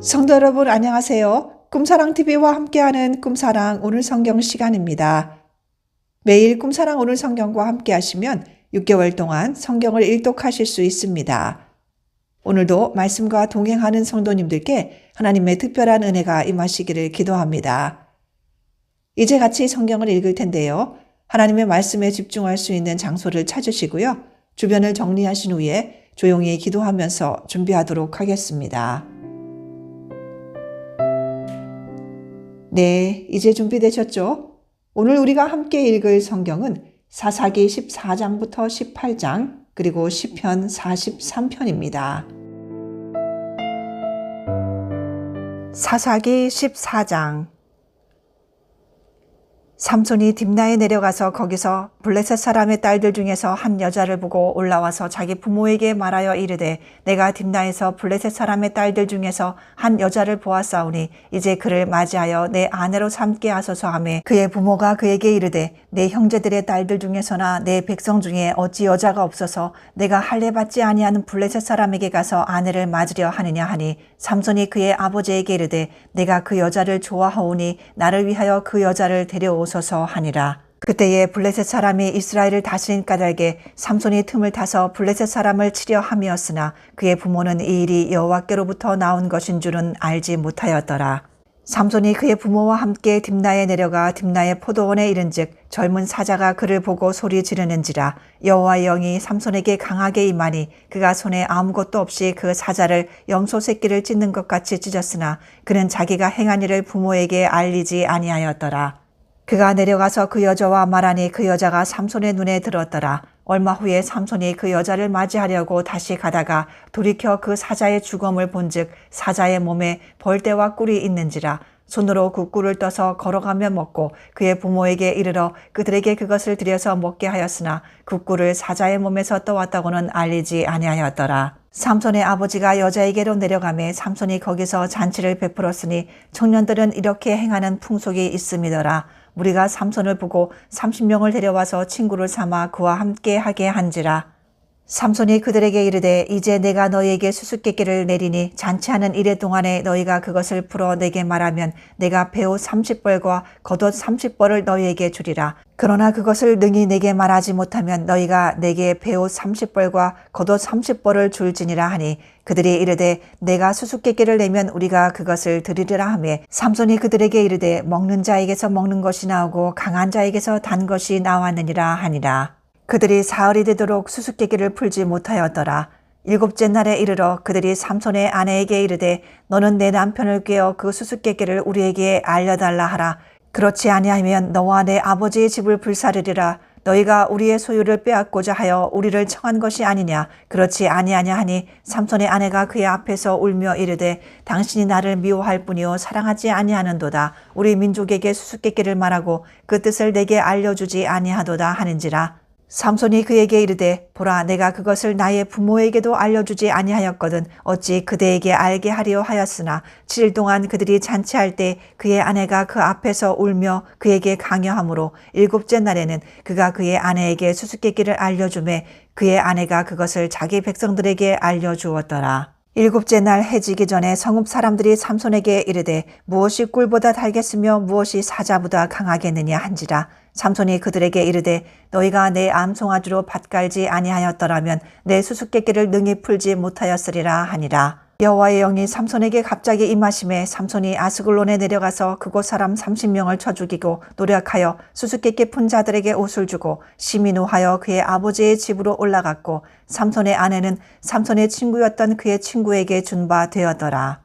성도 여러분 안녕하세요. 꿈사랑TV와 함께하는 꿈사랑 오늘 성경 시간입니다. 매일 꿈사랑 오늘 성경과 함께 하시면 6개월 동안 성경을 일독하실 수 있습니다. 오늘도 말씀과 동행하는 성도님들께 하나님의 특별한 은혜가 임하시기를 기도합니다. 이제 같이 성경을 읽을 텐데요. 하나님의 말씀에 집중할 수 있는 장소를 찾으시고요. 주변을 정리하신 후에 조용히 기도하면서 준비하도록 하겠습니다. 네, 이제 준비되셨죠? 오늘 우리가 함께 읽을 성경은 사사기 14장부터 18장 그리고 시편 43편입니다. 사사기 14장. 삼손이 딥나에 내려가서 거기서 블레셋 사람의 딸들 중에서 한 여자를 보고 올라와서 자기 부모에게 말하여 이르되 내가 딥나에서 블레셋 사람의 딸들 중에서 한 여자를 보았사오니 이제 그를 맞이하여 내 아내로 삼게 하소서 하매 그의 부모가 그에게 이르되 내 형제들의 딸들 중에서나 내 백성 중에 어찌 여자가 없어서 내가 할례 받지 아니하는 블레셋 사람에게 가서 아내를 맞으려 하느냐 하니 삼손이 그의 아버지에게 이르되 내가 그 여자를 좋아하오니 나를 위하여 그 여자를 데려오소서 하니라. 그때에 블레셋 사람이 이스라엘을 다스린 까닭에 삼손이 틈을 타서 블레셋 사람을 치려 함이었으나 그의 부모는 이 일이 여호와께로부터 나온 것인 줄은 알지 못하였더라. 삼손이 그의 부모와 함께 딥나에 내려가 딥나의 포도원에 이른즉 젊은 사자가 그를 보고 소리 지르는지라. 여호와의 영이 삼손에게 강하게 임하니 그가 손에 아무것도 없이 그 사자를 염소 새끼를 찢는 것 같이 찢었으나 그는 자기가 행한 일을 부모에게 알리지 아니하였더라. 그가 내려가서 그 여자와 말하니 그 여자가 삼손의 눈에 들었더라. 얼마 후에 삼손이 그 여자를 맞이하려고 다시 가다가 돌이켜 그 사자의 죽음을 본즉 사자의 몸에 벌떼와 꿀이 있는지라. 손으로 그 꿀을 떠서 걸어가며 먹고 그의 부모에게 이르러 그들에게 그것을 들여서 먹게 하였으나 그 꿀을 사자의 몸에서 떠왔다고는 알리지 아니하였더라. 삼손의 아버지가 여자에게로 내려가매 삼손이 거기서 잔치를 베풀었으니 청년들은 이렇게 행하는 풍속이 있음이더라. 우리가 삼손을 보고 30명을 데려와서 친구를 삼아 그와 함께 하게 한지라. 삼손이 그들에게 이르되 이제 내가 너희에게 수수께끼를 내리니 잔치하는 이래 동안에 너희가 그것을 풀어 내게 말하면 내가 배옷 30벌과 겉옷 30벌을 너희에게 주리라. 그러나 그것을 능히 내게 말하지 못하면 너희가 내게 배옷 30벌과 겉옷 30벌을 줄지니라 하니 그들이 이르되 내가 수수께끼를 내면 우리가 그것을 드리리라 하매 삼손이 그들에게 이르되 먹는 자에게서 먹는 것이 나오고 강한 자에게서 단 것이 나왔느니라 하니라. 그들이 사흘이 되도록 수수께끼를 풀지 못하였더라. 7째 날에 이르러 그들이 삼손의 아내에게 이르되 너는 내 남편을 꾀어 그 수수께끼를 우리에게 알려달라 하라. 그렇지 아니하면 너와 내 아버지의 집을 불사르리라. 너희가 우리의 소유를 빼앗고자 하여 우리를 청한 것이 아니냐. 그렇지 아니하냐 하니 삼손의 아내가 그의 앞에서 울며 이르되 당신이 나를 미워할 뿐이요 사랑하지 아니하는도다. 우리 민족에게 수수께끼를 말하고 그 뜻을 내게 알려주지 아니하도다 하는지라. 삼손이 그에게 이르되 보라 내가 그것을 나의 부모에게도 알려주지 아니하였거든 어찌 그대에게 알게 하려 하였으나 7일 동안 그들이 잔치할 때 그의 아내가 그 앞에서 울며 그에게 강요하므로 7째 날에는 그가 그의 아내에게 수수께끼를 알려주매 그의 아내가 그것을 자기 백성들에게 알려주었더라. 7째 날 해지기 전에 성읍 사람들이 삼손에게 이르되 무엇이 꿀보다 달겠으며 무엇이 사자보다 강하겠느냐 한지라. 삼손이 그들에게 이르되 너희가 내 암송아지로 밭갈지 아니하였더라면 내 수수께끼를 능히 풀지 못하였으리라 하니라. 여호와의 영이 삼손에게 갑자기 임하심에 삼손이 아스글론에 내려가서 그곳 사람 30명을 쳐 죽이고 노력하여 수수께끼 푼 자들에게 옷을 주고 심히 노하여 그의 아버지의 집으로 올라갔고 삼손의 아내는 삼손의 친구였던 그의 친구에게 준 바 되었더라.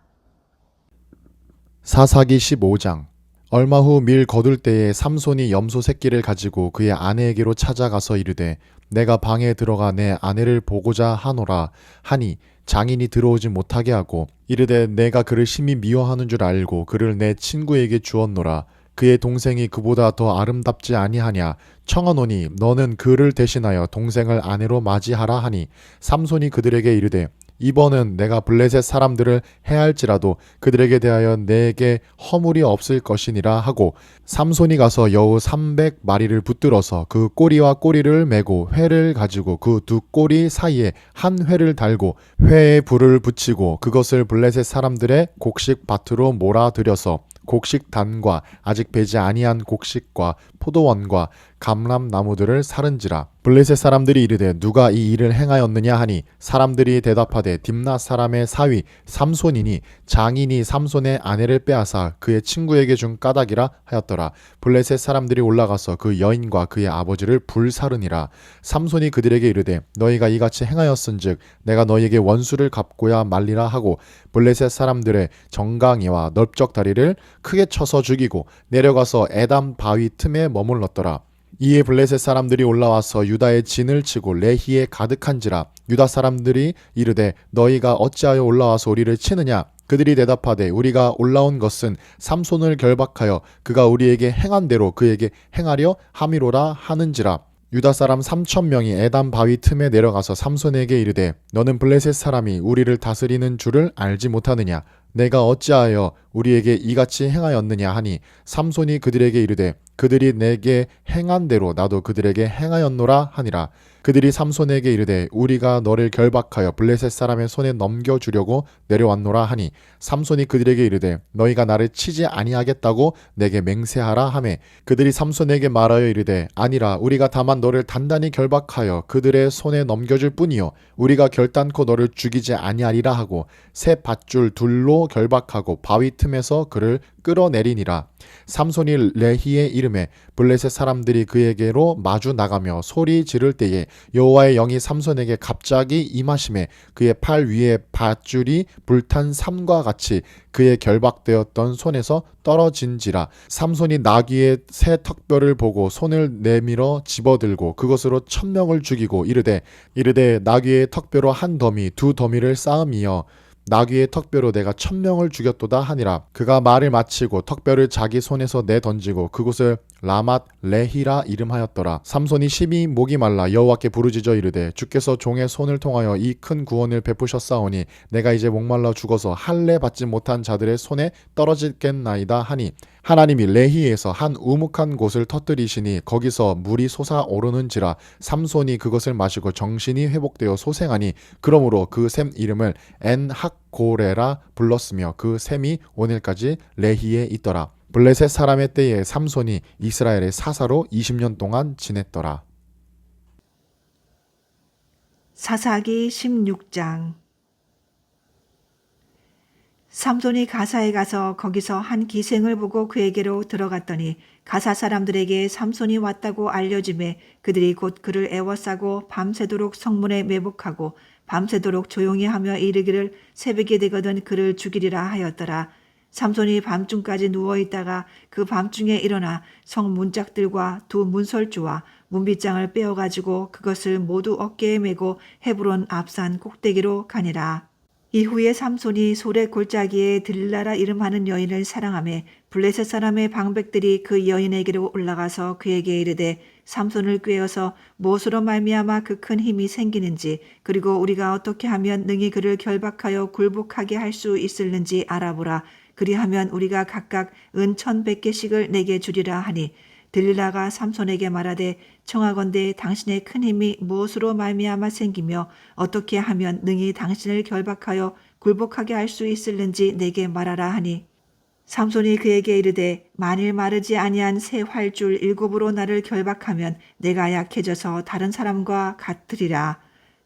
사사기 15장. 얼마 후 밀 거둘 때에 삼손이 염소 새끼를 가지고 그의 아내에게로 찾아가서 이르되 내가 방에 들어가 내 아내를 보고자 하노라 하니 장인이 들어오지 못하게 하고 이르되 내가 그를 심히 미워하는 줄 알고 그를 내 친구에게 주었노라. 그의 동생이 그보다 더 아름답지 아니하냐. 청하노니 너는 그를 대신하여 동생을 아내로 맞이하라 하니 삼손이 그들에게 이르되 이번은 내가 블레셋 사람들을 해할지라도 그들에게 대하여 내게 허물이 없을 것이니라 하고 삼손이 가서 여우 300마리를 붙들어서 그 꼬리와 꼬리를 메고 회를 가지고 그 두 꼬리 사이에 한 회를 달고 회에 불을 붙이고 그것을 블레셋 사람들의 곡식 밭으로 몰아들여서 곡식 단과 아직 배지 아니한 곡식과 포도원과 감람나무들을 사른지라. 블레셋 사람들이 이르되 누가 이 일을 행하였느냐 하니 사람들이 대답하되 딥낫 사람의 사위 삼손이니 장인이 삼손의 아내를 빼앗아 그의 친구에게 준 까닭이라 하였더라. 블레셋 사람들이 올라가서 그 여인과 그의 아버지를 불사르니라. 삼손이 그들에게 이르되 너희가 이같이 행하였은즉 내가 너희에게 원수를 갚고야 말리라 하고 블레셋 사람들의 정강이와 넓적 다리를 크게 쳐서 죽이고 내려가서 에담 바위 틈에 머물렀더라. 이에 블레셋 사람들이 올라와서 유다의 진을 치고 레히에 가득한지라. 유다 사람들이 이르되 너희가 어찌하여 올라와서 우리를 치느냐. 그들이 대답하되 우리가 올라온 것은 삼손을 결박하여 그가 우리에게 행한 대로 그에게 행하려 함이로라 하는지라. 유다 사람 3,000명이 에담 바위 틈에 내려가서 삼손에게 이르되 너는 블레셋 사람이 우리를 다스리는 줄을 알지 못하느냐. 내가 어찌하여 우리에게 이같이 행하였느냐 하니 삼손이 그들에게 이르되 그들이 내게 행한 대로 나도 그들에게 행하였노라 하니라. 그들이 삼손에게 이르되 우리가 너를 결박하여 블레셋 사람의 손에 넘겨주려고 내려왔노라 하니 삼손이 그들에게 이르되 너희가 나를 치지 아니하겠다고 내게 맹세하라 하매 그들이 삼손에게 말하여 이르되 아니라 우리가 다만 너를 단단히 결박하여 그들의 손에 넘겨줄 뿐이요 우리가 결단코 너를 죽이지 아니하리라 하고 새 밧줄 둘로 결박하고 바위 틈에서 그를 끌어내리니라. 삼손이 레히의 이름에 블레셋 사람들이 그에게로 마주 나가며 소리 지를 때에 여호와의 영이 삼손에게 갑자기 임하심에 그의 팔 위에 밧줄이 불탄 삼과 같이 그의 결박되었던 손에서 떨어진지라. 삼손이 나귀의 새 턱뼈를 보고 손을 내밀어 집어들고 그것으로 1,000명을 죽이고 이르되 나귀의 턱뼈로 한 더미 두 더미를 쌓음이여 나귀의 턱뼈로 내가 1,000명을 죽였도다 하니라. 그가 말을 마치고 턱뼈를 자기 손에서 내던지고 그곳을 라맛 레히라 이름하였더라. 삼손이 심히 목이 말라 여호와께 부르짖어 이르되 주께서 종의 손을 통하여 이 큰 구원을 베푸셨사오니 내가 이제 목말라 죽어서 할례 받지 못한 자들의 손에 떨어지겠나이다 하니 하나님이 레히에서 한 우묵한 곳을 터뜨리시니 거기서 물이 솟아오르는지라. 삼손이 그것을 마시고 정신이 회복되어 소생하니 그러므로 그 샘 이름을 엔학고레라 불렀으며 그 샘이 오늘까지 레히에 있더라. 블레셋 사람의 때에 삼손이 이스라엘의 사사로 20년 동안 지냈더라. 사사기 16장. 삼손이 가사에 가서 거기서 한 기생을 보고 그에게로 들어갔더니 가사 사람들에게 삼손이 왔다고 알려지매 그들이 곧 그를 애워싸고 밤새도록 성문에 매복하고 밤새도록 조용히 하며 이르기를 새벽이 되거든 그를 죽이리라 하였더라. 삼손이 밤중까지 누워있다가 그 밤중에 일어나 성 문짝들과 두 문설주와 문빗장을 빼어가지고 그것을 모두 어깨에 메고 헤브론 앞산 꼭대기로 가니라. 이후에 삼손이 소래 골짜기에 들릴라라 이름하는 여인을 사랑하며 블레셋 사람의 방백들이 그 여인에게로 올라가서 그에게 이르되 삼손을 꾀어서 무엇으로 말미암아 그 큰 힘이 생기는지 그리고 우리가 어떻게 하면 능히 그를 결박하여 굴복하게 할 수 있을는지 알아보라. 그리하면 우리가 각각 은 1,100개씩을 내게 주리라 하니 들릴라가 삼손에게 말하되 청하건대 당신의 큰 힘이 무엇으로 말미암아 생기며 어떻게 하면 능히 당신을 결박하여 굴복하게 할 수 있을는지 내게 말하라 하니 삼손이 그에게 이르되 만일 마르지 아니한 새 활줄 7으로 나를 결박하면 내가 약해져서 다른 사람과 같으리라.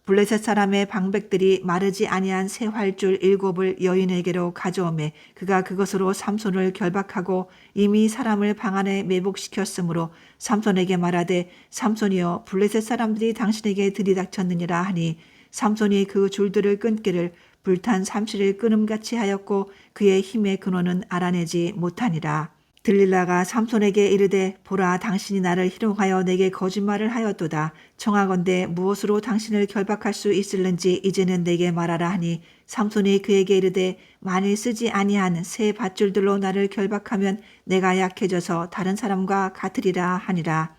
블레셋 사람의 방백들이 마르지 아니한 새 활줄 7을 여인에게로 가져오매 그가 그것으로 삼손을 결박하고 이미 사람을 방 안에 매복시켰으므로 삼손에게 말하되 삼손이여 블레셋 사람들이 당신에게 들이닥쳤느니라 하니 삼손이 그 줄들을 끊기를 불탄 삼시를 끊음같이 하였고 그의 힘의 근원은 알아내지 못하니라. 들릴라가 삼손에게 이르되 보라 당신이 나를 희롱하여 내게 거짓말을 하였도다. 청하건대 무엇으로 당신을 결박할 수 있을는지 이제는 내게 말하라 하니 삼손이 그에게 이르되 만일 쓰지 아니한 새 밧줄들로 나를 결박하면 내가 약해져서 다른 사람과 같으리라 하니라.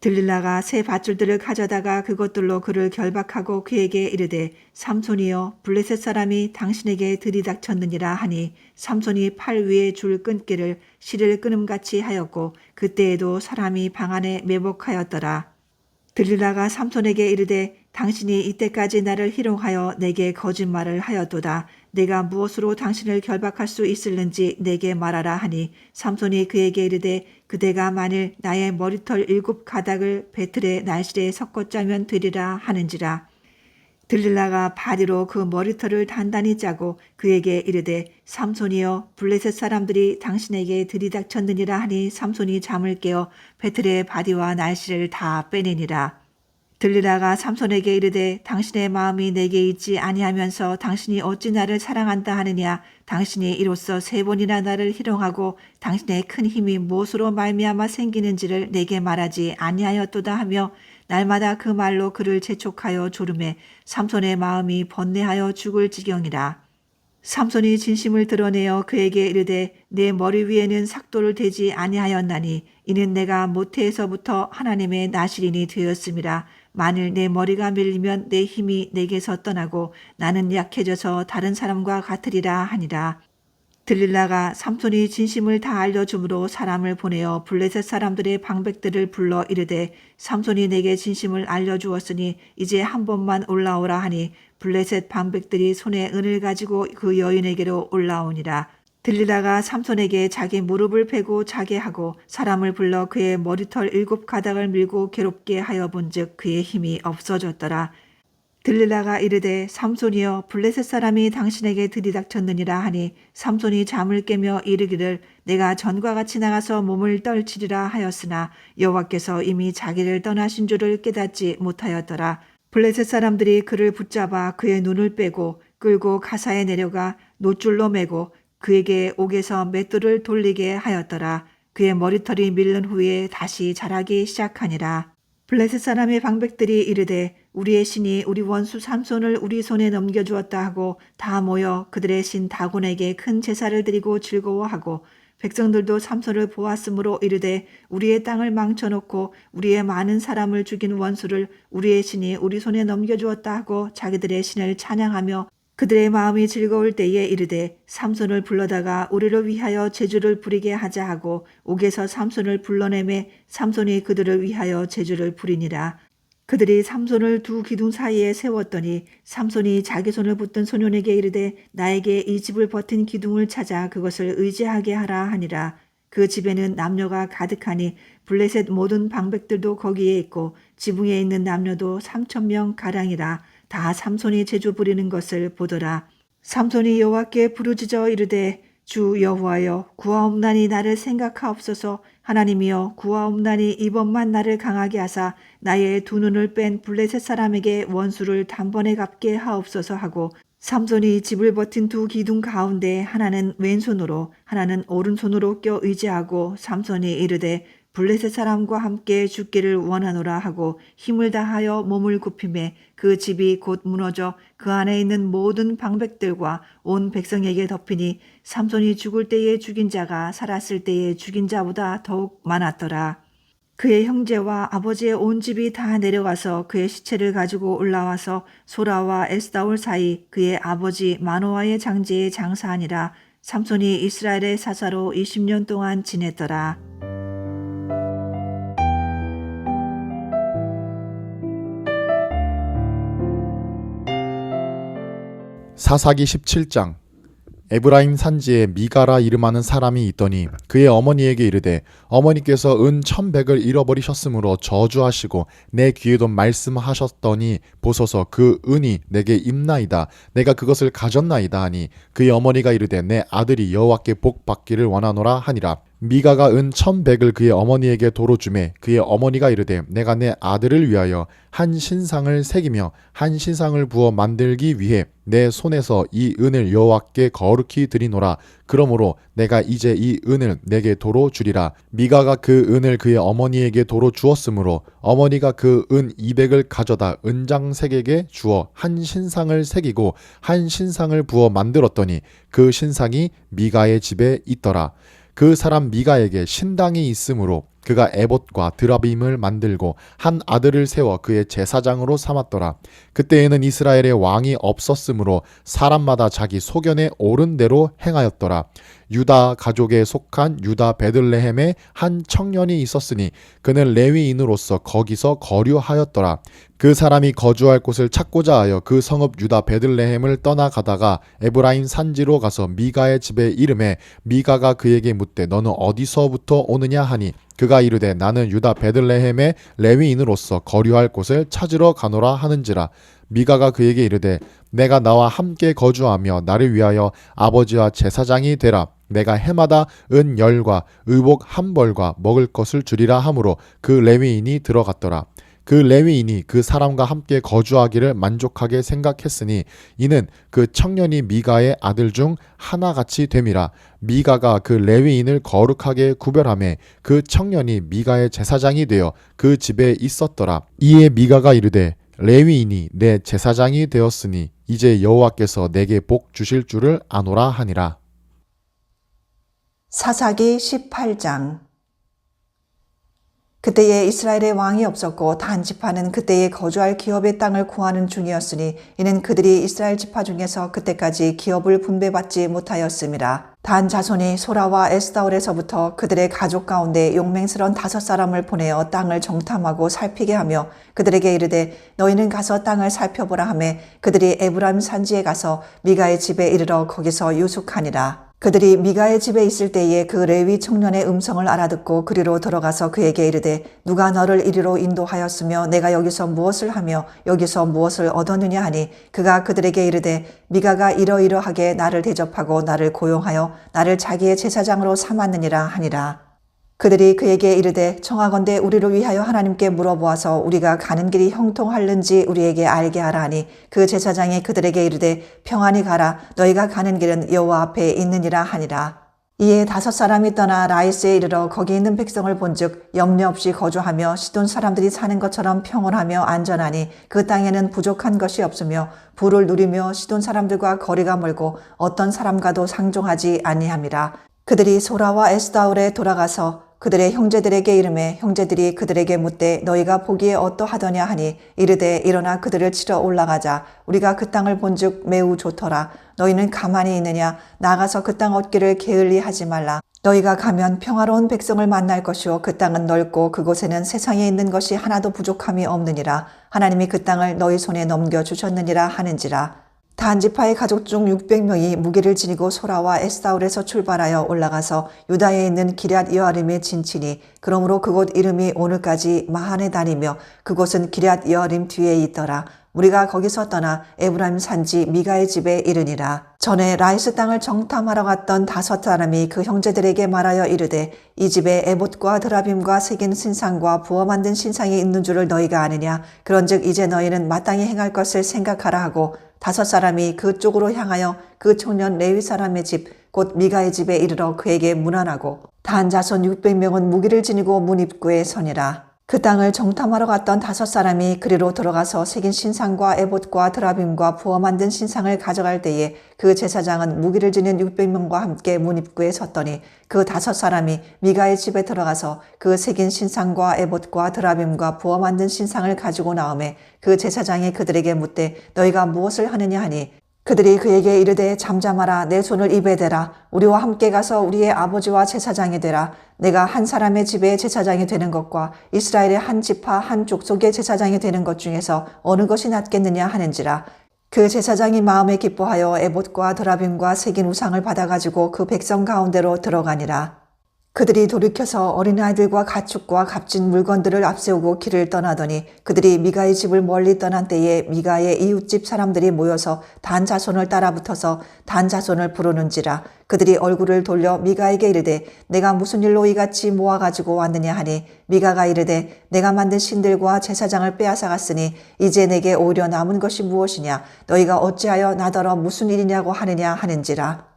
들릴라가 새 밧줄들을 가져다가 그것들로 그를 결박하고 그에게 이르되 삼손이여 블레셋 사람이 당신에게 들이닥쳤느니라 하니 삼손이 팔 위에 줄 끊기를 실을 끊음같이 하였고 그때에도 사람이 방 안에 매복하였더라. 들릴라가 삼손에게 이르되 당신이 이때까지 나를 희롱하여 내게 거짓말을 하였도다. 내가 무엇으로 당신을 결박할 수 있을는지 내게 말하라 하니 삼손이 그에게 이르되 그대가 만일 나의 머리털 7가닥을 배틀의 날실에 섞어 짜면 되리라 하는지라. 들릴라가 바디로 그 머리털을 단단히 짜고 그에게 이르되 삼손이여 블레셋 사람들이 당신에게 들이닥쳤느니라 하니 삼손이 잠을 깨어 배틀의 바디와 날실을 다 빼내니라. 들릴라가 삼손에게 이르되 당신의 마음이 내게 있지 아니하면서 당신이 어찌 나를 사랑한다 하느냐. 당신이 이로써 3번이나 나를 희롱하고 당신의 큰 힘이 무엇으로 말미암아 생기는지를 내게 말하지 아니하였도다 하며 날마다 그 말로 그를 재촉하여 조르매 삼손의 마음이 번뇌하여 죽을 지경이라. 삼손이 진심을 드러내어 그에게 이르되 내 머리 위에는 삭도를 대지 아니하였나니 이는 내가 모태에서부터 하나님의 나실인이 되었음이라. 만일 내 머리가 밀리면 내 힘이 내게서 떠나고 나는 약해져서 다른 사람과 같으리라 하니라. 들릴라가 삼손이 진심을 다 알려주므로 사람을 보내어 블레셋 사람들의 방백들을 불러 이르되 삼손이 내게 진심을 알려주었으니 이제 한 번만 올라오라 하니 블레셋 방백들이 손에 은을 가지고 그 여인에게로 올라오니라. 들릴라가 삼손에게 자기 무릎을 베고 자게 하고 사람을 불러 그의 머리털 7가닥을 밀고 괴롭게 하여 본즉 그의 힘이 없어졌더라. 들릴라가 이르되 삼손이여 블레셋 사람이 당신에게 들이닥쳤느니라 하니 삼손이 잠을 깨며 이르기를 내가 전과 같이 나가서 몸을 떨치리라 하였으나 여호와께서 이미 자기를 떠나신 줄을 깨닫지 못하였더라. 블레셋 사람들이 그를 붙잡아 그의 눈을 빼고 끌고 가사에 내려가 노줄로 매고 그에게 옥에서 맷돌을 돌리게 하였더라. 그의 머리털이 밀른 후에 다시 자라기 시작하니라. 블레셋 사람의 방백들이 이르되 우리의 신이 우리 원수 삼손을 우리 손에 넘겨주었다 하고 다 모여 그들의 신 다곤에게 큰 제사를 드리고 즐거워하고 백성들도 삼손을 보았으므로 이르되 우리의 땅을 망쳐놓고 우리의 많은 사람을 죽인 원수를 우리의 신이 우리 손에 넘겨주었다 하고 자기들의 신을 찬양하며 그들의 마음이 즐거울 때에 이르되 삼손을 불러다가 우리를 위하여 제주를 부리게 하자 하고 옥에서 삼손을 불러내매 삼손이 그들을 위하여 제주를 부리니라. 그들이 삼손을 두 기둥 사이에 세웠더니 삼손이 자기 손을 붙든 소년에게 이르되 나에게 이 집을 버틴 기둥을 찾아 그것을 의지하게 하라 하니라. 그 집에는 남녀가 가득하니 블레셋 모든 방백들도 거기에 있고 지붕에 있는 남녀도 3,000명 가량이라. 다 삼손이 제주 부리는 것을 보더라. 삼손이 여호와께 부르짖어 이르되 주 여호와여 구하옵나니 나를 생각하옵소서. 하나님이여 구하옵나니 이번만 나를 강하게 하사 나의 두 눈을 뺀 블레셋 사람에게 원수를 단번에 갚게 하옵소서 하고 삼손이 집을 버틴 두 기둥 가운데 하나는 왼손으로 하나는 오른손으로 껴 의지하고 삼손이 이르되 블레셋 사람과 함께 죽기를 원하노라 하고 힘을 다하여 몸을 굽히매 그 집이 곧 무너져 그 안에 있는 모든 방백들과 온 백성에게 덮이니 삼손이 죽을 때에 죽인 자가 살았을 때에 죽인 자보다 더욱 많았더라. 그의 형제와 아버지의 온 집이 다 내려가서 그의 시체를 가지고 올라와서 소라와 에스다올 사이 그의 아버지 마노아의 장제에 장사하니라. 삼손이 이스라엘의 사사로 20년 동안 지냈더라. 사사기 17장. 에브라임 산지에 미가라 이름하는 사람이 있더니 그의 어머니에게 이르되 어머니께서 은 1,100을 잃어버리셨으므로 저주하시고 내 귀에도 말씀하셨더니 보소서 그 은이 내게 있나이다. 내가 그것을 가졌나이다 하니 그의 어머니가 이르되 내 아들이 여호와께 복 받기를 원하노라 하니라. 미가가 은 1,100을 그의 어머니에게 도로 주매 그의 어머니가 이르되 내가 내 아들을 위하여 한 신상을 새기며 한 신상을 부어 만들기 위해 내 손에서 이 은을 여호와께 거룩히 드리노라. 그러므로 내가 이제 이 은을 내게 도로 주리라. 미가가 그 은을 그의 어머니에게 도로 주었으므로 어머니가 그 은 200을 가져다 은장색에게 주어 한 신상을 새기고 한 신상을 부어 만들었더니 그 신상이 미가의 집에 있더라. 그 사람 미가에게 신당이 있으므로 그가 에봇과 드라빔을 만들고 한 아들을 세워 그의 제사장으로 삼았더라. 그때에는 이스라엘의 왕이 없었으므로 사람마다 자기 소견에 옳은 대로 행하였더라. 유다 가족에 속한 유다 베들레헴에 한 청년이 있었으니 그는 레위인으로서 거기서 거류하였더라. 그 사람이 거주할 곳을 찾고자 하여 그 성읍 유다 베들레헴을 떠나가다가 에브라임 산지로 가서 미가의 집에 이르매 미가가 그에게 묻되 너는 어디서부터 오느냐 하니 그가 이르되 나는 유다 베들레헴의 레위인으로서 거류할 곳을 찾으러 가노라 하는지라. 미가가 그에게 이르되 내가 나와 함께 거주하며 나를 위하여 아버지와 제사장이 되라. 내가 해마다 은 10과 의복 1벌과 먹을 것을 주리라 하므로 그 레위인이 들어갔더라. 그 레위인이 그 사람과 함께 거주하기를 만족하게 생각했으니 이는 그 청년이 미가의 아들 중 하나같이 됨이라. 미가가 그 레위인을 거룩하게 구별하매 그 청년이 미가의 제사장이 되어 그 집에 있었더라. 이에 미가가 이르되 레위인이 내 제사장이 되었으니 이제 여호와께서 내게 복 주실 줄을 아노라 하니라. 사사기 18장. 그때에 이스라엘의 왕이 없었고 단 지파는 그때에 거주할 기업의 땅을 구하는 중이었으니 이는 그들이 이스라엘 지파 중에서 그때까지 기업을 분배받지 못하였음이라. 단 자손이 소라와 에스다올에서부터 그들의 가족 가운데 용맹스러운 5사람을 보내어 땅을 정탐하고 살피게 하며 그들에게 이르되 너희는 가서 땅을 살펴보라 하매 그들이 에브라임 산지에 가서 미가의 집에 이르러 거기서 유숙하니라. 그들이 미가의 집에 있을 때에 그 레위 청년의 음성을 알아듣고 그리로 들어가서 그에게 이르되 누가 너를 이리로 인도하였으며 내가 여기서 무엇을 하며 여기서 무엇을 얻었느냐 하니 그가 그들에게 이르되 미가가 이러이러하게 나를 대접하고 나를 고용하여 나를 자기의 제사장으로 삼았느니라 하니라. 그들이 그에게 이르되 청하건대 우리를 위하여 하나님께 물어보아서 우리가 가는 길이 형통할는지 우리에게 알게 하라 하니 그 제사장이 그들에게 이르되 평안히 가라 너희가 가는 길은 여호와 앞에 있느니라 하니라. 이에 5사람이 떠나 라이스에 이르러 거기 있는 백성을 본즉 염려 없이 거주하며 시돈 사람들이 사는 것처럼 평온하며 안전하니 그 땅에는 부족한 것이 없으며 부를 누리며 시돈 사람들과 거리가 멀고 어떤 사람과도 상종하지 아니함이라. 그들이 소라와 에스다올에 돌아가서 그들의 형제들에게 이르매 형제들이 그들에게 묻되 너희가 보기에 어떠하더냐 하니 이르되 일어나 그들을 치러 올라가자. 우리가 그 땅을 본즉 매우 좋더라. 너희는 가만히 있느냐? 나가서 그 땅 얻기를 게을리 하지 말라. 너희가 가면 평화로운 백성을 만날 것이요 그 땅은 넓고 그곳에는 세상에 있는 것이 하나도 부족함이 없느니라. 하나님이 그 땅을 너희 손에 넘겨주셨느니라 하는지라. 단지파의 가족 중 600명이 무기를 지니고 소라와 에스다올에서 출발하여 올라가서 유다에 있는 기럇 여아림에 진치니 그러므로 그곳 이름이 오늘까지 마하네단이며 그곳은 기럇 여아림 뒤에 있더라. 우리가 거기서 떠나 에브라임 산지 미가의 집에 이르니라. 전에 라이스 땅을 정탐하러 갔던 5사람이 그 형제들에게 말하여 이르되 이 집에 에봇과 드라빔과 새긴 신상과 부어 만든 신상이 있는 줄을 너희가 아느냐? 그런즉 이제 너희는 마땅히 행할 것을 생각하라 하고 5사람이 그쪽으로 향하여 그 청년 레위 사람의 집 곧 미가의 집에 이르러 그에게 문안하고 단 자손 600명은 무기를 지니고 문 입구에 서니라. 그 땅을 정탐하러 갔던 5사람이 그리로 들어가서 새긴 신상과 에봇과 드라빔과 부어 만든 신상을 가져갈 때에 그 제사장은 무기를 지닌 600명과 함께 문 입구에 섰더니 그 5사람이 미가의 집에 들어가서 그 새긴 신상과 에봇과 드라빔과 부어 만든 신상을 가지고 나오매 그 제사장이 그들에게 묻되 너희가 무엇을 하느냐 하니 그들이 그에게 이르되 잠잠하라 내 손을 입에 대라 우리와 함께 가서 우리의 아버지와 제사장이 되라. 내가 한 사람의 집에 제사장이 되는 것과 이스라엘의 한 지파 한 족속의 제사장이 되는 것 중에서 어느 것이 낫겠느냐 하는지라. 그 제사장이 마음에 기뻐하여 에봇과 드라빔과 새긴 우상을 받아가지고 그 백성 가운데로 들어가니라. 그들이 돌이켜서 어린아이들과 가축과 값진 물건들을 앞세우고 길을 떠나더니 그들이 미가의 집을 멀리 떠난 때에 미가의 이웃집 사람들이 모여서 단 자손을 따라붙어서 단 자손을 부르는지라. 그들이 얼굴을 돌려 미가에게 이르되 내가 무슨 일로 이같이 모아가지고 왔느냐 하니 미가가 이르되 내가 만든 신들과 제사장을 빼앗아갔으니 이제 내게 오히려 남은 것이 무엇이냐? 너희가 어찌하여 나더러 무슨 일이냐고 하느냐 하는지라.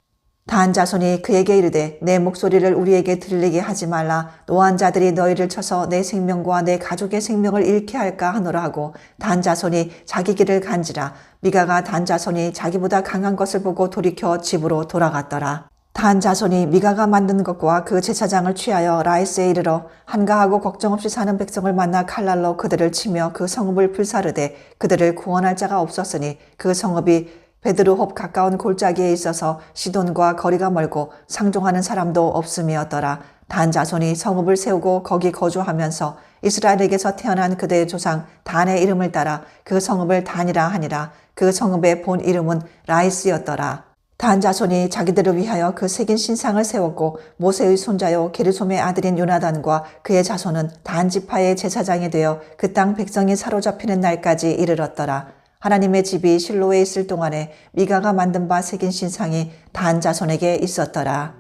단 자손이 그에게 이르되 내 목소리를 우리에게 들리게 하지 말라. 노한 자들이 너희를 쳐서 내 생명과 내 가족의 생명을 잃게 할까 하노라 하고 단 자손이 자기 길을 간지라. 미가가 단 자손이 자기보다 강한 것을 보고 돌이켜 집으로 돌아갔더라. 단 자손이 미가가 만든 것과 그 제사장을 취하여 라이스에 이르러 한가하고 걱정 없이 사는 백성을 만나 칼날로 그들을 치며 그 성읍을 불사르되 그들을 구원할 자가 없었으니 그 성읍이 베드르홉 가까운 골짜기에 있어서 시돈과 거리가 멀고 상종하는 사람도 없음이었더라. 단 자손이 성읍을 세우고 거기 거주하면서 이스라엘에게서 태어난 그들의 조상 단의 이름을 따라 그 성읍을 단이라 하니라. 그 성읍의 본 이름은 라이스였더라. 단 자손이 자기들을 위하여 그 새긴 신상을 세웠고 모세의 손자요 게르솜의 아들인 요나단과 그의 자손은 단 지파의 제사장이 되어 그 땅 백성이 사로잡히는 날까지 이르렀더라. 하나님의 집이 실로에 있을 동안에 미가가 만든 바 새긴 신상이 단 자손에게 있었더라.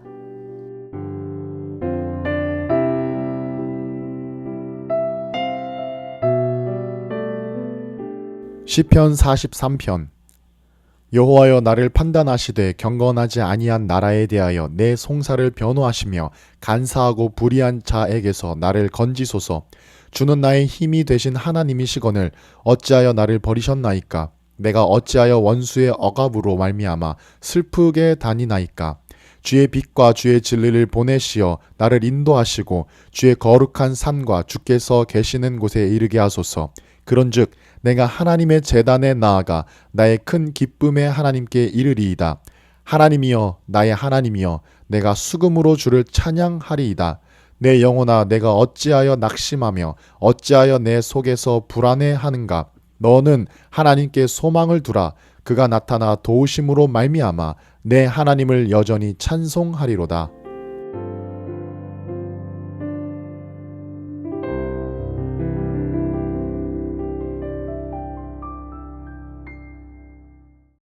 시편 43편. 여호와여 나를 판단하시되 경건하지 아니한 나라에 대하여 내 송사를 변호하시며 간사하고 불의한 자에게서 나를 건지소서. 주는 나의 힘이 되신 하나님이시거늘 어찌하여 나를 버리셨나이까. 내가 어찌하여 원수의 억압으로 말미암아 슬프게 다니나이까. 주의 빛과 주의 진리를 보내시어 나를 인도하시고 주의 거룩한 산과 주께서 계시는 곳에 이르게 하소서. 그런즉 내가 하나님의 제단에 나아가 나의 큰 기쁨의 하나님께 이르리이다. 하나님이여 나의 하나님이여 내가 수금으로 주를 찬양하리이다. 내 영혼아 내가 어찌하여 낙심하며 어찌하여 내 속에서 불안해하는가. 너는 하나님께 소망을 두라. 그가 나타나 도우심으로 말미암아 내 하나님을 여전히 찬송하리로다.